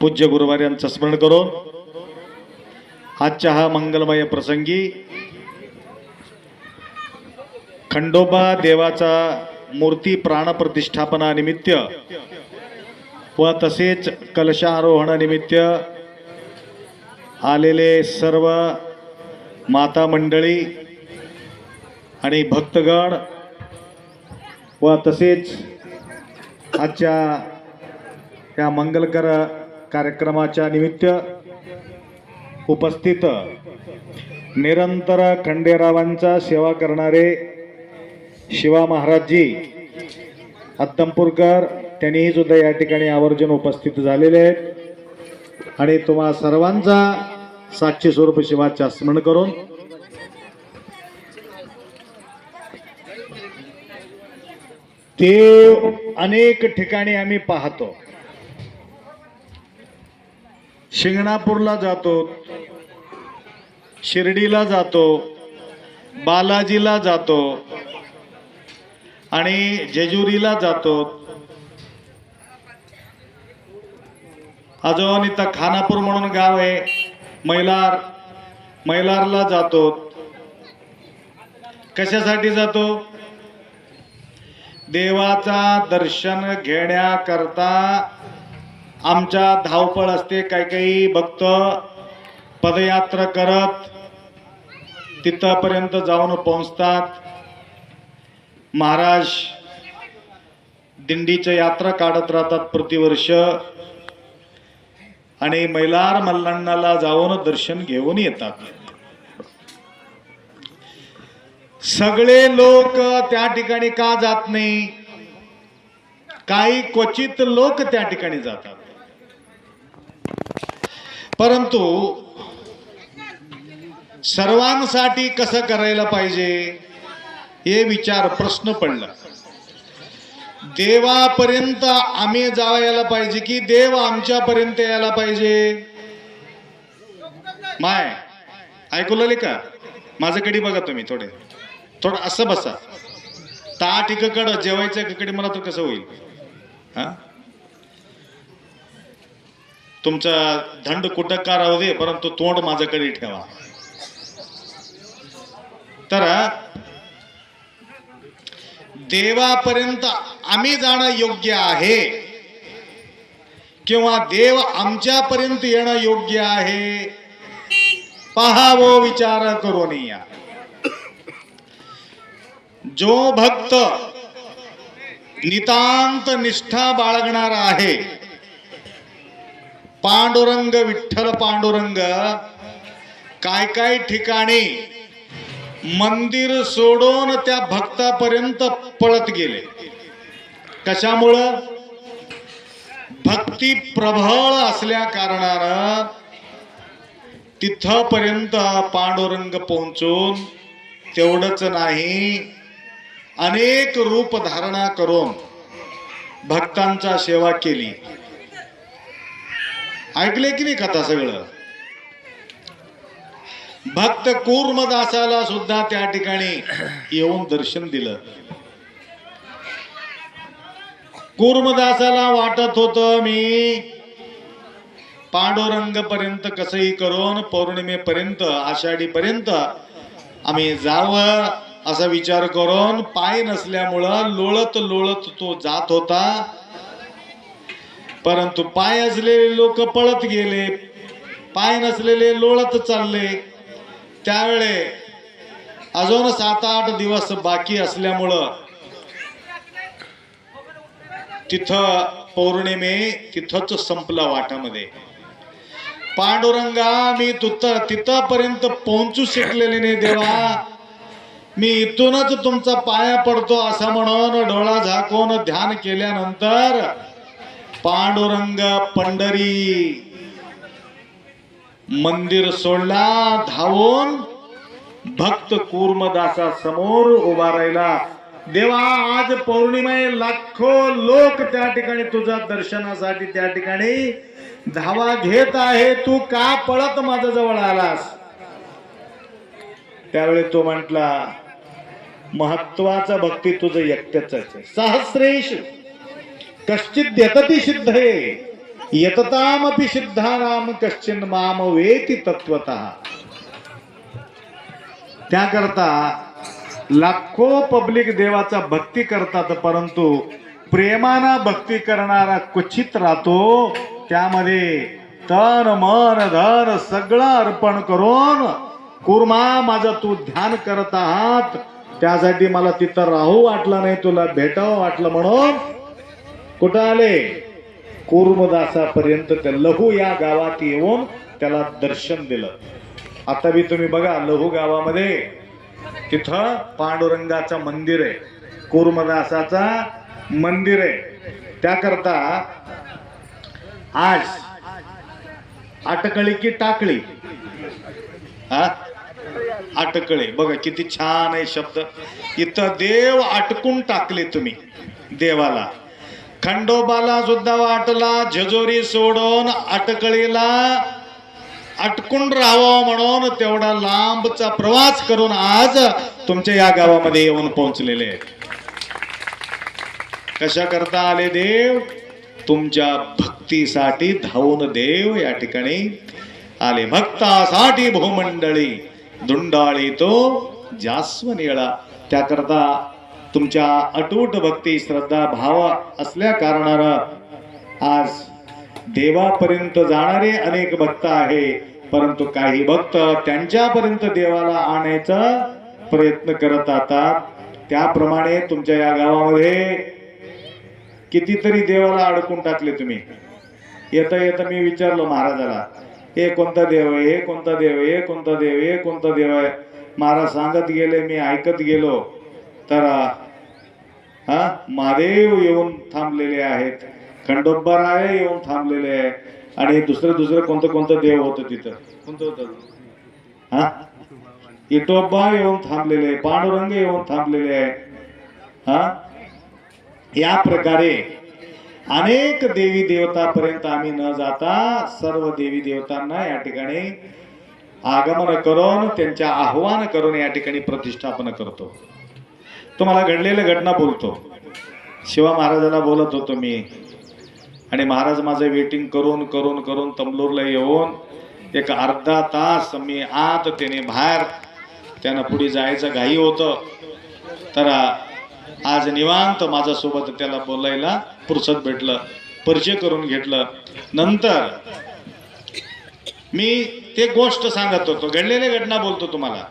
पूज्य गुरुवार यांचं स्मरण करून आजच्या हा मंगलमय प्रसंगी खंडोबा देवाचा मूर्ती प्राणप्रतिष्ठापना निमित्त व तसेच कलशारोहण निमित्त आलेले सर्व माता मंडळी आणि भक्तगण व तसेच आजच्या या मंगलकर कार्यक्रमाच्या निमित्त उपस्थित निरंतर खंडेरावांचा सेवा करणारे शिवा महाराजजी अत्तमपूरकर त्यांनीही सुद्धा या ठिकाणी आवर्जून उपस्थित झालेले आहेत आणि तुम्हा सर्वांचा साक्षी स्वरूप शिवाचे स्मरण करून देव अनेक ठिकाणी आम्ही पाहतो. शिंगणापूरला जातो, शिर्डीला जातो, बालाजीला जातो आणि जेजुरीला जातो. अजून इथं खानापूर म्हणून गाव आहे, मैलारला जातो. कशासाठी जातो? देवाचा दर्शन घेण्याकरता आमच्या धावपळ असते. काही भक्त पदयात्रा करत तिथपर्यंत जाऊन पोहोचतात. महाराज दिंडीच्या यात्रा काढत राहतात प्रतिवर्ष आणि मैलार मल्लांनाला जाऊन दर्शन घेऊन येतात. सगळे लोक त्या ठिकाणी का जात नाही? काही क्वचित लोक त्या ठिकाणी जातात. परंतु सर्वांसाठी कसं करायला पाहिजे हे प्रश्न पडला. देवापर्यंत आम्ही जायला पाहिजे की देव आमच्यापर्यंत यायला पाहिजे? माय ऐकूले का? माझ्याकडे बघा तुम्ही, थोडं असं बसा. ताट इकडं जेवायचं इकडे, मला तर कसं होईल? हा, तुमचा धंड कुठं का राहू दे, परंतु तोंड माझ्याकडे ठेवा. तर देवापर्यंत आम्ही जाणं योग्य आहे किंवा देव आमच्यापर्यंत येणं योग्य आहे? पहावं, विचार करून या. जो भक्त नितांत निष्ठा बाळगणार आहे, पांडुरंग विठ्ठल पांडुरंग काय ठिकाणी मंदिर सोडून त्या भक्तापर्यंत पळत गेले. कशामुळं? भक्ती प्रबळ असल्या कारणानं तिथपर्यंत पांडुरंग पोहोचून तेवढंच नाही, अनेक रूप धारणा करून भक्तांचा सेवा केली. ऐकले की नाही कथा सगळं? भक्त कूर्मदासाला सुद्धा त्या ठिकाणी येऊन दर्शन दिलं. कूर्मदासाला वाटत होतं मी पांडुरंग पर्यंत कसंही करून पौर्णिमेपर्यंत, आषाढीपर्यंत आम्ही जावं असा विचार करून पाय नसल्यामुळं लोळत लोळत तो जात होता. परंतु पाय असलेले लोक पळत गेले, पाय नसलेले लोळत चालले. त्यावेळे अजून 7-8 दिवस बाकी असल्यामुळं तिथं पौर्णिमे तिथंच संपला वाटामध्ये. पांडुरंगा, मी तिथपर्यंत पोहोचू शकलेले नाही देवा, मी इथूनच तुमचा पाया पडतो असं म्हणून डोळा झाकून ध्यान केल्यानंतर पांडुरंग पंढरी मंदिर सोडला, धावून भक्त कूर्मदासा समोर उभा राहिला. देवा, आज पौर्णिमा, लाखो लोक त्या ठिकाणी तुझ्या दर्शनासाठी त्या ठिकाणी धावा घेत आहे, तू का पळत माझ्या जवळ आलास? त्यावेळी तो म्हटला, महत्वाचा भक्ती तुझं एकट्याच आहे. सहस्रेश कश्चित देतती सिद्धे यततामपि सिद्धानाम कश्चिन माम वेति तत्वतः. त्याकरता लाखो पब्लिक देवाचा भक्ती करतात, परंतु प्रेमाना भक्ती करणारा क्वचित राहतो. त्यामध्ये तन मन धन सगळं अर्पण करून कुर्मा माझं तू ध्यान करत आहात, त्यासाठी मला तिथं राहू वाटलं नाही, तुला भेटावं वाटलं म्हणून कुठं आले? कूर्मदासापर्यंत त्या लहू या गावात येऊन त्याला दर्शन दिलं. आता बी तुम्ही बघा लहू गावामध्ये तिथं पांडुरंगाचं मंदिर आहे, कूर्मदासाचा मंदिर आहे. त्याकरता आज अटकळी की टाकळी, अटकळे बघा किती छान आहे शब्द. इथं देव अटकून टाकले तुम्ही देवाला. खंडोबाला सुद्धा वाटला जेजुरी सोडून अटकळीला अटकून राहावं म्हणून तेवढा लांबचा प्रवास करून आज तुमच्या या गावामध्ये येऊन पोहोचलेले आहेत. कशा करता आले देव? तुमच्या भक्तीसाठी धावून देव या ठिकाणी आले. भक्तासाठी भूमंडळी धुंडाळी तो जास्वनिळा. त्याकरता तुमच्या अटूट भक्ती श्रद्धा भाव असल्या कारणानं आज देवापर्यंत जाणारे अनेक भक्त आहे, परंतु काही भक्त त्यांच्यापर्यंत देवाला आणायचा प्रयत्न करत असतात. त्याप्रमाणे तुमच्या या गावामध्ये कितीतरी देवाला अडकून टाकले तुम्ही. येता येता मी विचारलो महाराजाला, हे कोणता देव आहे, हे कोणता देव आहे, हे कोणता देव आहे, हे कोणता देव आहे. महाराज सांगत गेले, मी ऐकत गेलो, तर महादेव येऊन थांबलेले आहेत, खंडोबाराय येऊन थांबलेले आहे, आणि दुसरं कोणतं कोणतं देव होतं तिथं. कोणतं होतं? इटोबा येऊन थांबलेले आहे, पांडुरंग येऊन थांबलेले आहे. या प्रकारे अनेक देवी देवतापर्यंत आम्ही न जाता सर्व देवी देवतांना या ठिकाणी आगमन करून त्यांच्या आह्वान करून या ठिकाणी प्रतिष्ठापन करतो. तुम्हाला घडलेल्या घटना बोलतो. शिवा महाराजाला बोलत होतो मी, आणि महाराज माझं वेटिंग करून करून करून तमलोरला येऊन एक अर्धा तास मी आत त्याने बाहेर, त्यानं पुढे जायचं घाई होतं, तर आज निवांत माझ्यासोबत त्याला बोलायला फुरसत भेटलं, परिचय करून घेतलं. नंतर मी ते गोष्ट सांगत होतो, घडलेल्या घटना बोलतो तुम्हाला.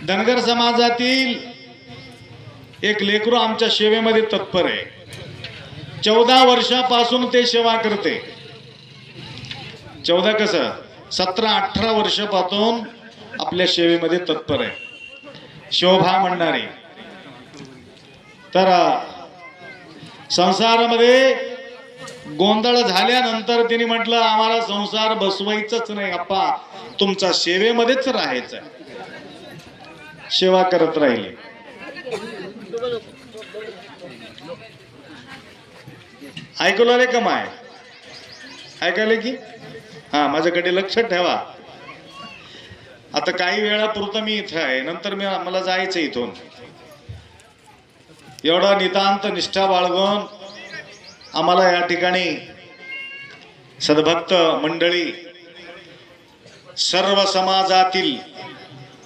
धनगर समाजातील एक लेकरू आमच्या सेवेमध्ये तत्पर आहे. 14 वर्षापासून ते सेवा करते. 14 कसं 17-18 वर्षापासून आपल्या सेवेमध्ये तत्पर आहे. शोभा म्हणणारे. तर संसारामध्ये गोंधळ झाल्यानंतर तिने म्हटलं, आम्हाला संसार बसवायचंच नाही अप्पा, तुमचा सेवेमध्येच राहायचं. सेवा करत राहिले. ऐकलं रे का माय? ऐकायले की माझ्याकडे लक्ष ठेवा. आता काही वेळापुरतं मी इथं आहे, नंतर मला जायचं इथून. एवढा नितांत निष्ठा बाळगून आम्हाला या ठिकाणी सद्भक्त मंडळी, सर्व समाजातील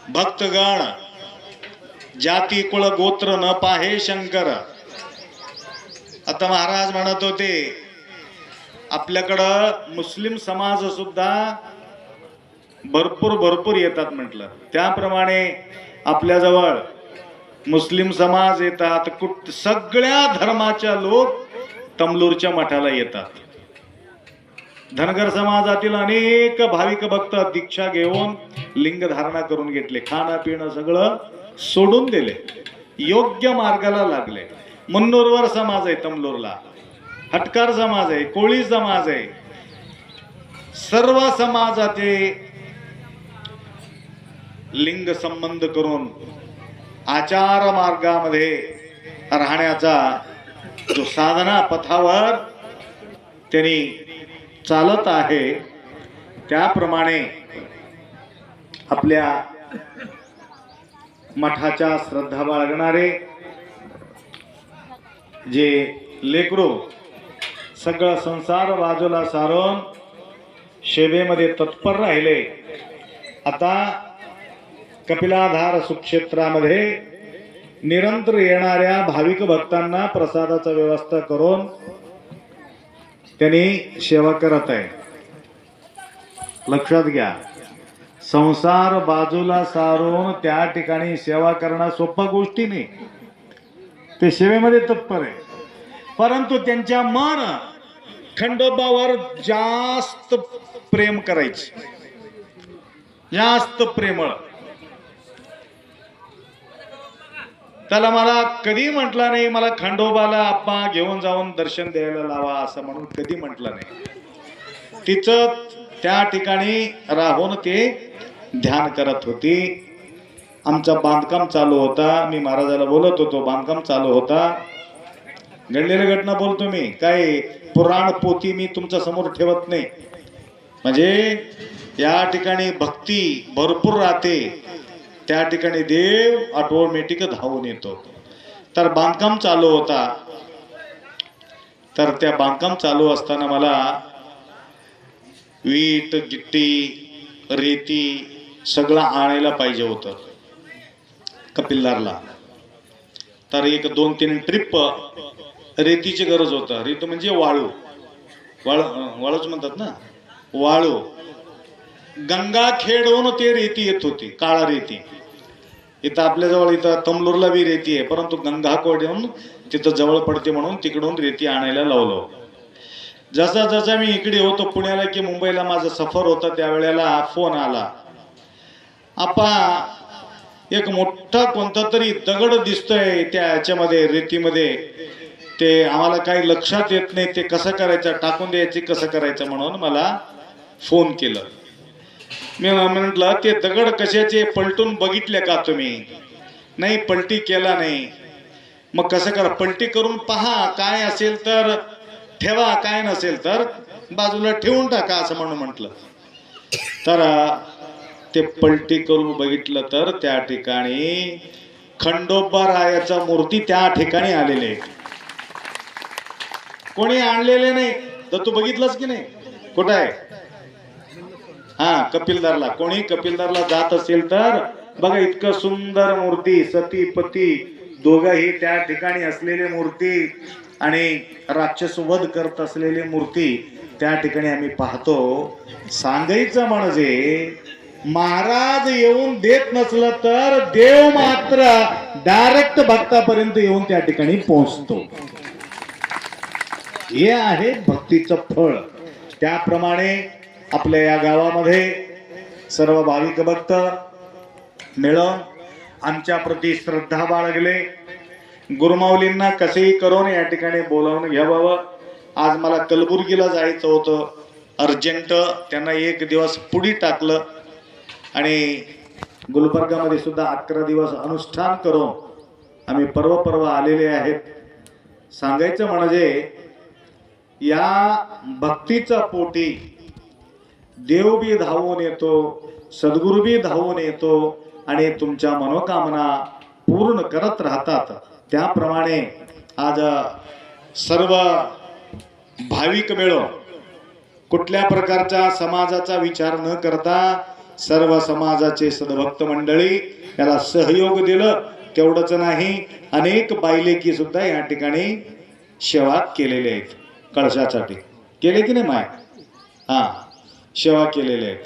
भक्तगण, जाती कुळ गोत्र न पाहे शंकर. आता महाराज म्हणत होते आपल्याकडं मुस्लिम समाज सुद्धा भरपूर येतात म्हटलं. त्याप्रमाणे आपल्याजवळ मुस्लिम समाज येतात, सगळ्या धर्माच्या लोक तमलूरच्या मठाला येतात. धनगर समाजातील अनेक भाविक भक्त दीक्षा घेऊन लिंग धारणा करून घेतले, खाणं पिणं सगळं सोडून दिले, योग्य मार्गाला लागले. मुन्नूरवर समाज आहे तमलूरला, हटकार समाज आहे, कोळी समाज आहे. सर्व समाजाचे लिंग संबंध करून आचार मार्गामध्ये राहण्याचा जो साधना पथावर त्यांनी चालत आहे, त्याप्रमाणे आपल्या मठाच्या श्रद्धा बाळगणारे जे लेकरो सगळा संसार बाजूला सारून सेवेमध्ये तत्पर राहिले. आता कपिलाधार सुक्षेत्रामध्ये निरंतर येणाऱ्या भाविक भक्तांना प्रसादाचा व्यवस्था करून त्यांनी सेवा करत आहे. लक्षात घ्या, संसार बाजूला सारून त्या ठिकाणी सेवा करणं सोपा गोष्टी नाही. ते सेवेमध्ये तत्पर आहे, परंतु त्यांच्या मन खंडोबावर जास्त प्रेम करायचे, जास्त प्रेमळ. त्याला मला कधी म्हटला नाही मला खंडोबाला आप्पा घेऊन जाऊन दर्शन द्यायला लावा असं म्हणून कधी म्हटलं नाही. तिचं त्या ठिकाणी राहून ते ध्यान करत होती. आमचं बांधकाम चालू होता, मी महाराजाला बोलत होतो, बांधकाम चालू होता. घडलेली घटना बोलतो मी, काय पुराण पोथी मी तुमच्या समोर ठेवत नाही. म्हणजे या ठिकाणी भक्ती भरपूर राहते, त्या ठिकाणी देव ऑटोमॅटिक धावून येतो. तर बांधकाम चालू होता, तर त्या बांधकाम चालू असताना मला वीट गिट्टी रेती सगळं आणायला पाहिजे होतं कपिलदारला. तर एक 2-3 ट्रिप रेतीची गरज होतं. रेती म्हणजे वाळू, वाळूच म्हणतात ना, वाळू. गंगाखेडहून ते रेती येत होती, काळा रेती. इथं आपल्याजवळ इथं तमलूरला बी रेती आहे, परंतु गंगाखेडहून तिथं जवळ पडते म्हणून तिकडून रेती आणायला लावलं. जसा जसा मी इकडे होतो पुण्याला की मुंबईला माझा सफर होता, त्यावेळेला फोन आला, आपा एक मोठा कोणता तरी दगड दिसतोय त्या ह्याच्यामध्ये रेतीमध्ये, ते आम्हाला काही लक्षात येत नाही, ते कसं करायचं, टाकून द्यायचे कसं करायचं म्हणून मला फोन केलं. मी म्हटलं ते दगड कशाचे, पलटून बघितले का तुम्ही? नाही, पलटी केला नाही. मग कसं करा, पलटी करून पहा, काय असेल तर ठेवा, काय नसेल तर बाजूला ठेवून टाका असं म्हणून म्हटलं. तर ते पलटी करून बघितलं तर त्या ठिकाणी खंडोबा रायाचा मूर्ती त्या ठिकाणी आलेले, कोणी आणलेले नाही. तर तू बघितलंस की नाही, कुठं आहे? हा, कपिलदारला. कोणी कपिलदारला जात असेल तर बघा, इतकं सुंदर मूर्ती, सती पती दोघंही त्या ठिकाणी असलेली मूर्ती आणि राक्षस वध करत असलेली मूर्ती त्या ठिकाणी आम्ही पाहतो. सांगायचं म्हणजे महाराज येऊन देत नसलं तर देव मात्र डायरेक्ट भक्तापर्यंत येऊन त्या ठिकाणी पोहोचतो. हे आहे भक्तीचं फळ. त्याप्रमाणे आपल्या या गावामध्ये सर्व भाविक भक्त मिळून आमच्या प्रती श्रद्धा बाळगले. गुरुमाऊलींना कसेही करून या ठिकाणी बोलावून घ्यावं. आज मला कलबुर्गीला जायचं होतं अर्जंट, त्यांना 1 दिवस पुढे टाकलं आणि गुलबर्गामध्ये सुद्धा 11 दिवस अनुष्ठान करून आम्ही परवा आलेले आहेत. सांगायचं म्हणजे या भक्तीचा पोटी देव बी धावून येतो, सद्गुरू बी धावून येतो आणि तुमच्या मनोकामना पूर्ण करत राहतात. त्याप्रमाणे आज सर्व भाविक मिळून कुठल्या प्रकारच्या समाजाचा विचार न करता सर्व समाजाचे सद्भक्त मंडळी याला सहयोग दिलं. तेवढंच नाही, अनेक बायलेकी सुद्धा या ठिकाणी सेवा केलेले आहेत. कळशासाठी केले की नाही माय? हा, सेवा केलेले आहेत.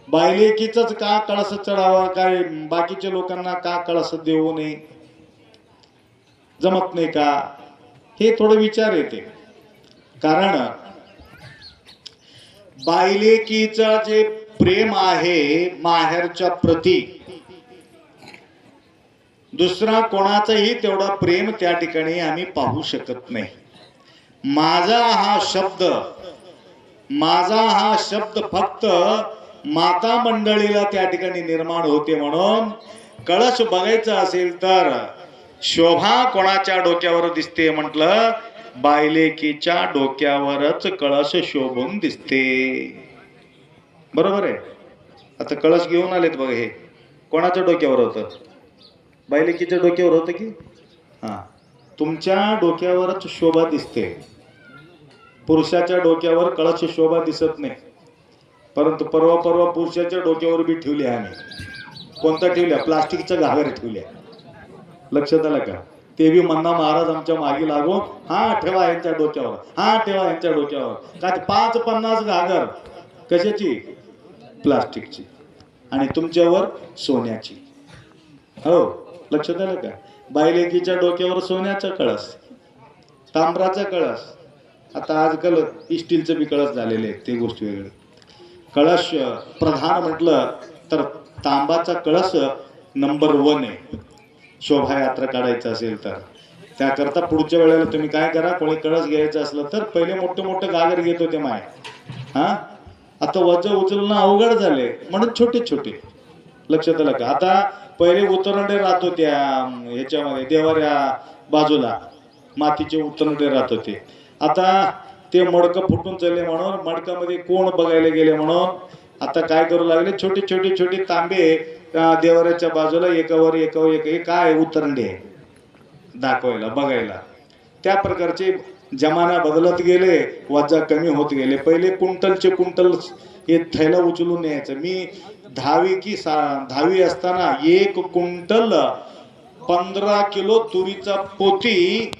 बायलेकीच का कळस चढावा, काय बाकीच्या लोकांना का कळस देऊ नये, जमत नाही का? हे थोडं विचार येते. कारण बायलेकीचं जे प्रेम आहे माहेरच्या प्रती, दुसरा कोणाचंही तेवढा प्रेम त्या ठिकाणी आम्ही पाहू शकत नाही. माझा हा शब्द फक्त माता मंडळीला त्या ठिकाणी निर्माण होते. म्हणून कळश बघायचा असेल तर शोभा कोणाच्या डोक्यावर दिसते म्हटलं, बायलेकीच्या डोक्यावरच कळश शोभून दिसते. बरोबर आहे. आता कळश घेऊन आलेत बघा, हे कोणाच्या डोक्यावर होतं? बायलेकीच्या डोक्यावर होतं की? हा, तुमच्या डोक्यावरच शोभा दिसते. पुरुषाच्या डोक्यावर कळश शोभा दिसत नाही, परंतु परवा पुरुषाच्या डोक्यावर बी ठेवली आम्ही. कोणता ठेवल्या? प्लास्टिकच्या घागर ठेवल्या. लक्षात आलं का? ते बी मन्ना महाराज आमच्या मागे लागून हा ठेवा यांच्या डोक्यावर, हा ठेवा यांच्या डोक्यावर. काय 5-50 घागर कशाची? प्लास्टिकची. आणि तुमच्यावर सोन्याची. हो, लक्षात आलं का? बायलेकीच्या डोक्यावर सोन्याचा कळस, तांब्राचा कळस. आता आजकाल स्टीलचं बी कळस झालेले आहेत, ते गोष्ट वेगळी. कळश प्रधान म्हटलं तर तांबाचा कळस नंबर 1 आहे. शोभायात्रा काढायचं असेल तर त्याकरता पुढच्या वेळेला तुम्ही काय करा, कोणी कळस घ्यायचं असलं तर पहिले मोठे गागर घेत होते माय. हा, आता वजन उचलणं अवघड झाले म्हणून छोटे छोटे. लक्षात आलं का? आता पहिले उतरंडे राहत होत्या ह्याच्यामध्ये, देवाऱ्या बाजूला मातीचे उतरंडे राहत होते. आता ते मडकं फुटून चालले म्हणून, मडकामध्ये कोण बघायला गेले म्हणून आता काय करू लागले, छोटे छोटे तांबे देवाऱ्याच्या बाजूला एकावर एक काय उतरंडे दाखवायला बघायला. त्या प्रकारचे जमाना बदलत गेले, वजा कमी होत गेले. पहिले कुंटलचे कुंटल हे थैला उचलून न्यायचं. मी 10वी असताना 1 क्विंटल 15 किलो तुरीचा पोती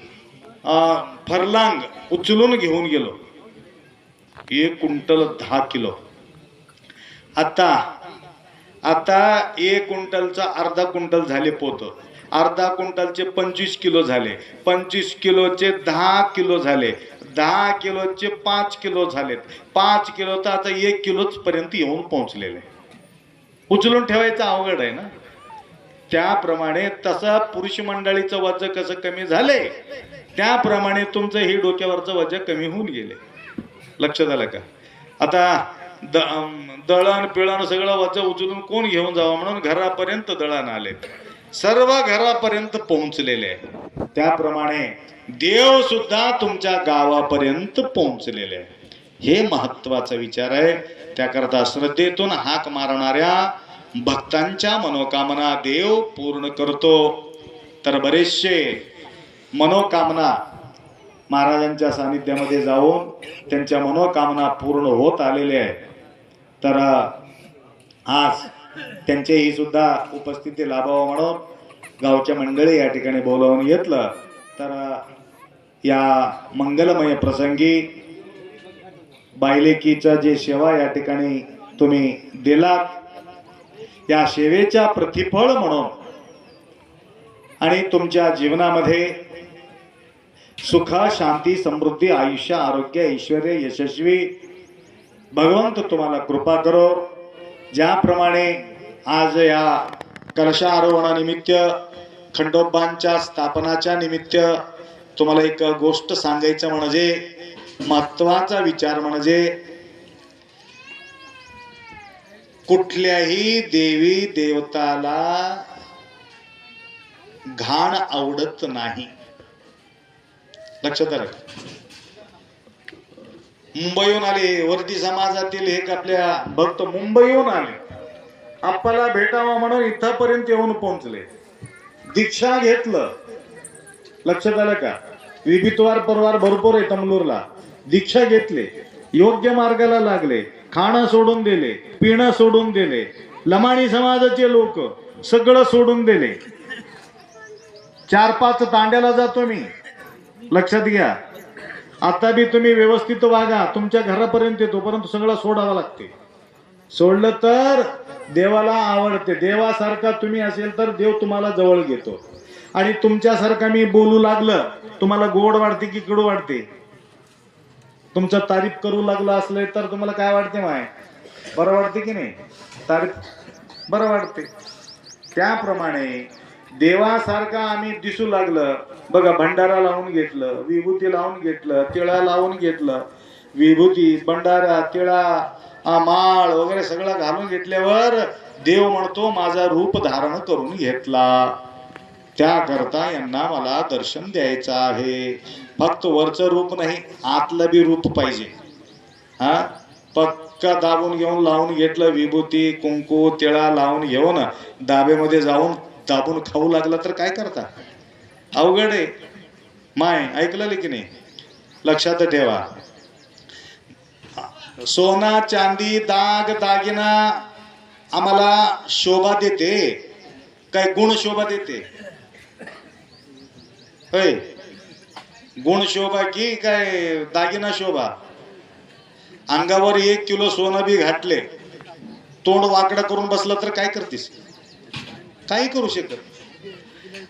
फरलांग उचलून घेऊन गेलो. 1 क्विंटल 10 किलो. आता 1 क्विंटलचा अर्धा क्विंटल झाले पोत. अर्धा क्विंटलचे 25 किलो झाले. 25 किलोचे 10 किलो झाले. 10 किलोचे 5 किलो झालेत. 5 किलो तर आता 1 किलोच पर्यंत येऊन पोहोचलेले. उचलून ठेवायचं अवघड आहे ना. त्याप्रमाणे तसं पुरुष मंडळीचं वजन कसं कमी झाले, त्याप्रमाणे तुमचं हे डोक्यावरचं वजन कमी होऊन गेले. लक्षात आलं का? आता दळण पिळण सगळं वजन उचलून कोण घेऊन जावं म्हणून घरापर्यंत दळण आले, सर्व घरापर्यंत पोहोचलेले आहे. त्याप्रमाणे देव सुद्धा तुमच्या गावापर्यंत पोहोचलेले आहे. हे महत्वाचा विचार आहे. त्याकरता श्रद्धेतून हाक मारणाऱ्या भक्तांच्या मनोकामना देव पूर्ण करतो. तर बरेचसे मनोकामना महाराजांच्या सानिध्यामध्ये जाऊन त्यांच्या मनोकामना पूर्ण होत आलेल्या आहेत. तर आज त्यांचेही सुद्धा उपस्थिती लाभावं म्हणून गावच्या मंडळी या ठिकाणी बोलावून घेतलं. तर या मंगलमय प्रसंगी बायलेकीचा जे सेवा या ठिकाणी तुम्ही दिलात, या सेवेच्या प्रतिफळ म्हणून आणि तुमच्या जीवनामध्ये सुख शांती समृद्धी आयुष्य आरोग्य ऐश्वर्य यशस्वी भगवंत तुम्हाला कृपा करो. ज्याप्रमाणे आज या कलशारोहणानिमित्त खंडोबांच्या स्थापनाच्या निमित्त तुम्हाला एक गोष्ट सांगायचं म्हणजे, महत्वाचा विचार म्हणजे, कुठल्याही देवी देवताला घाण आवडत नाही. लक्षात आलं? मुंबईहून आले वर्दी समाजातील एक आपल्या भक्त मुंबईहून आले, आपल्याला भेटावं म्हणून इथपर्यंत येऊन पोहोचले. दीक्षा घेतलं. लक्षात आलं का? विभितवार परवार भरपूर आहे तमलूरला. दीक्षा घेतले, योग्य मार्गाला लागले, खाणं सोडून दिले, पिणं सोडून दिले, लमाणी समाजाचे लोक सगळं सोडून दिले. 4-5 तांड्याला जातो मी. लक्षात घ्या, आता बी तुम्ही व्यवस्थित वागा, तुमच्या घरापर्यंत येतो, परंतु सगळं सोडावं लागते. सोडलं तर देवाला आवडते. देवासारखा तुम्ही असेल तर देव तुम्हाला जवळ घेतो. आणि तुमच्यासारखा मी बोलू लागलं, तुम्हाला गोड वाटते की कडू वाटते? तुमचं तारीफ करू लागलं असले तर तुम्हाला काय वाटते? माय बरं वाटते की नाही? तारीफ बरं वाटते. त्याप्रमाणे देवासारखा आम्ही दिसू लागलं. बघा, भंडारा लावून घेतलं, विभूती लावून घेतलं, तिळा लावून घेतलं, विभूती भंडारा तिळा माळ वगैरे सगळं घालून घेतल्यावर देव म्हणतो माझा रूप धारण करून घेतला. त्याकरता यांना मला दर्शन द्यायचं आहे. फक्त वरचं रूप नाही, आतलं बी रूप पाहिजे. हा, पक्का दाबून घेऊन लावून घेतलं, विभूती कुंकू तिळा लावून घेऊन दाबेमध्ये जाऊन दाबून खाऊ लागला तर काय करता? अवघड आहे. माय ऐकलं की नाही? लक्षात ठेवा, सोना चांदी दाग दागिना आम्हाला शोभा देते, काय गुण शोभा देते? होय, गुण शोभा की काय दागिना शोभा? अंगावर 1 किलो सोनं बी घातले, तोंड वाकडं करून बसलं तर काय करतीस? काही करू शकत.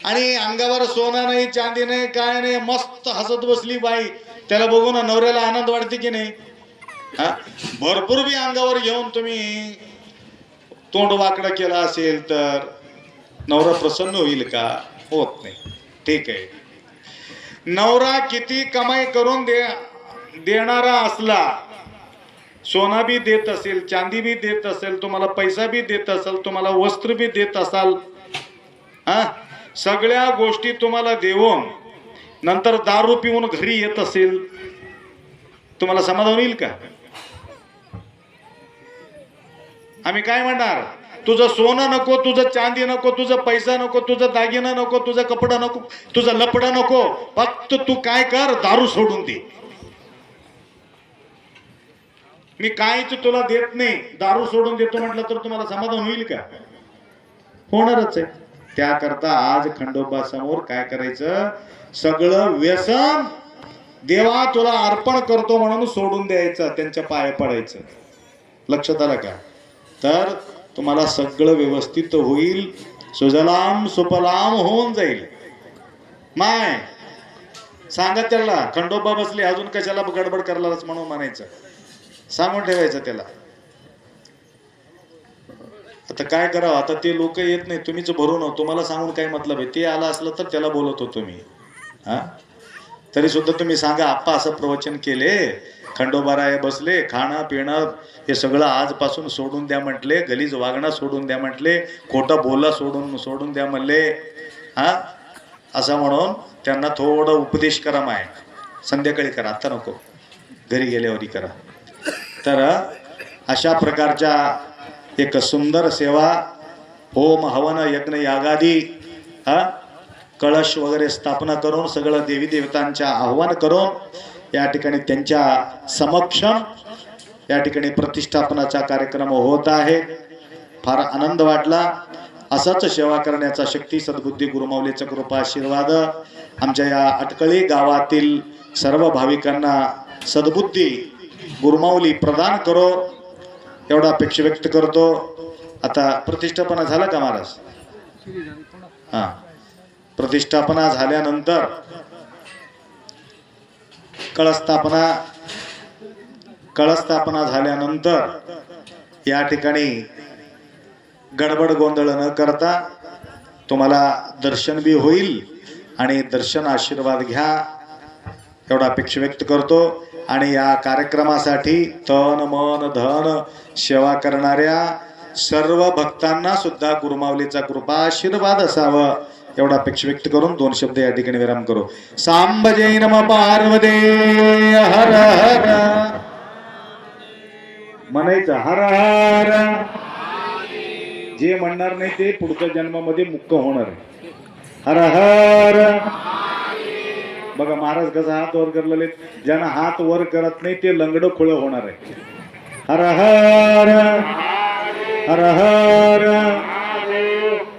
आणि अंगावर सोना नाही चांदी नाही काय नाही, मस्त हसत बसली बाई, त्याला बघून नवऱ्याला आनंद वाटते की नाही? हा, भरपूर बी अंगावर घेऊन तुम्ही तोंड वाकडं केलं असेल तर नवरा प्रसन्न होईल का? होत नाही. ठीक आहे, नवरा किती कमाई करून देणारा असला, सोना बी देत असेल, चांदी बी देत असेल, तुम्हाला पैसा बी देत असेल, तुम्हाला वस्त्र बी देत असाल, हा, सगळ्या गोष्टी तुम्हाला देऊन नंतर दारू पिऊन घरी येत असेल, तुम्हाला समाधान होईल का? आम्ही काय म्हणणार? तुझं सोनं नको, तुझं चांदी नको, तुझं पैसा नको, तुझं दागिना नको, तुझं कपडा नको, तुझं लपडा नको, फक्त तू काय कर, दारू सोडून दे. मी काहीच तुला देत नाही, दारू सोडून देतो म्हटलं तर तुम्हाला समाधान होईल का? होणारच आहे. त्याकरता आज खंडोबा समोर काय करायचं? सगळं व्यसन देवा तुला अर्पण करतो म्हणून सोडून द्यायचं, त्यांच्या पाया पडायचं. लक्षात आलं का? तर तुम्हाला सगळं व्यवस्थित होईल, सुजलाम सुफलाम होऊन जाईल. माय सांगा त्याला, खंडोबा बसले अजून कशाला गडबड करलाच म्हणून म्हणायचं, सांगून ठेवायचं त्याला. आता काय करावं? आता ते लोक येत नाही, तुम्हीच भरून, तुम्हाला सांगून काय मतलब आहे? ते आला असलं तर त्याला बोलत होतो मी. हा, तरी सुद्धा तुम्ही सांगा, आप्पा असं प्रवचन केले, खंडोबाराय बसले, खाणं पिणं हे सगळं आजपासून सोडून द्या म्हटले, गलीज वागणं सोडून द्या म्हटले, खोटं बोला सोडून द्या म्हणले. हा, असं म्हणून त्यांना थोडं उपदेश करा. माय संध्याकाळी करा, आता नको, घरी गेल्यावरी करा. तर अशा प्रकारच्या एक सुंदर सेवा, होम हवन यज्ञ यागादी, हा, कळश वगैरे स्थापना करून सगळं देवी देवतांच्या आव्हान करून या ठिकाणी त्यांच्या समक्षम या ठिकाणी प्रतिष्ठापनाचा कार्यक्रम होत आहे. फार आनंद वाटला. असंच सेवा करण्याचा शक्ती सद्बुद्धी गुरुमाऊलीचा कृपा आशीर्वाद आमच्या या अटकळी गावातील सर्व भाविकांना सद्बुद्धी गुरुमाऊली प्रदान करो, एवढा अपेक्षा व्यक्त करतो. आता प्रतिष्ठापना झाला का महाराज? हा, प्रतिष्ठापना झाल्यानंतर कळस्थापना झाल्यानंतर या ठिकाणी गडबड गोंधळ न करता तुम्हाला दर्शन बी होईल आणि दर्शन आशीर्वाद घ्या, एवढा अपेक्षा व्यक्त करतो. आणि या कार्यक्रमासाठी तन मन धन सेवा करणाऱ्या सर्व भक्तांना सुद्धा गुरुमाऊलीचा कृपा आशीर्वाद असावं, एवढा अपेक्षा व्यक्त करून 2 शब्द या ठिकाणी विराम करू. सांब जय नम पार्वते हर हर म्हणायचं, हर हर. जे म्हणणार नाही ते पुढच्या जन्मामध्ये मुक्क होणार आहे. हर हर. बघा महाराज कसा हात वर करलेले, ज्यांना हात वर करत नाही ते लंगड खुळ होणार आहे. हर हर हर हर.